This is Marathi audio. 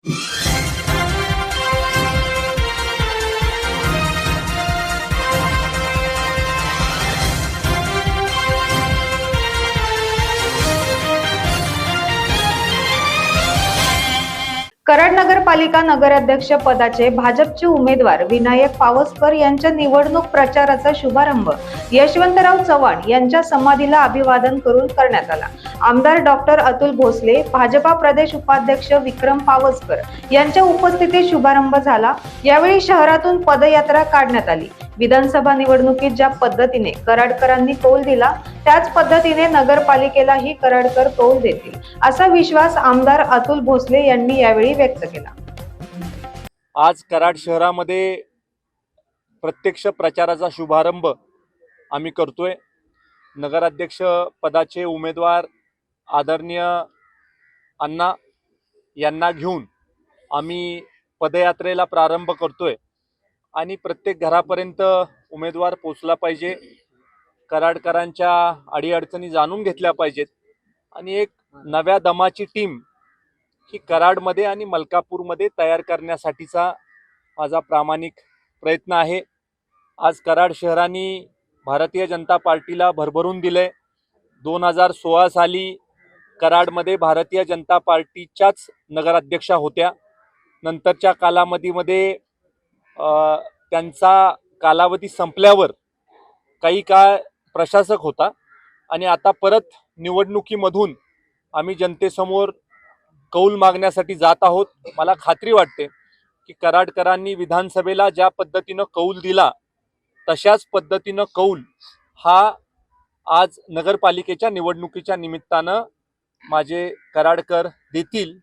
कराड नगरपालिका नगराध्यक्ष पदाचे भाजपचे उमेदवार विनायक पावसकर यांच्या निवडणूक प्रचाराचा शुभारंभ यशवंतराव चव्हाण यांच्या समाधीला अभिवादन करून करण्यात आला। आमदार डॉक्टर अतुल भोसले, भाजपा प्रदेश उपाध्यक्ष विक्रम पावसकर यांच्या उपस्थितीत शुभारंभ झाला। यावेळी शहरातून पदयात्रा काढण्यात आली। विधानसभा निवडणुकीत ज्या पद्धतीने कराडकरांनी कौल दिला त्याच पद्धतीने नगरपालिकेलाही कराडकर कौल देतील असा विश्वास आमदार अतुल भोसले यांनी यावेळी व्यक्त केला। आज कराड शहरामध्ये प्रत्यक्ष प्रचाराचा शुभारंभ आम्ही करतोय। नगराध्यक्ष पदाचे उमेदवार आदरणीय अण्णा यांना घेऊन आम्ही पदयात्रेला प्रारंभ करतोय आणि प्रत्येक घरापर्यंत उमेदवार पोहोचला पाहिजे, कराडकरांच्या अडीअडचणी जाणून घेतल्या पाहिजेत आणि एक नव्या दमाची टीम ही कराडमध्ये आणि मलकापूरमध्ये तयार करण्यासाठीचा माझा प्रामाणिक प्रयत्न आहे। आज कराड शहराने भारतीय जनता पार्टीला भरभरून दिले। 2016 साली कराडमध्ये भारतीय जनता पार्टीच्याच नगराध्यक्षा होत्या। नंतरच्या कालावधीमध्ये त्यांचा कालावधी संपल्यावर काही काळ प्रशासक होता आणि आता परत निवडणुकीमधून आम्ही जनतेसमोर कौल मागण्यासाठी जात आहोत। मला खात्री वाटते की कराडकरांनी विधानसभेला ज्या पद्धतीनं कौल दिला तशाच पद्धतीनं कौल हा आज नगरपालिकेच्या निवडणुकीच्या निमित्तानं माझे कराडकर देतील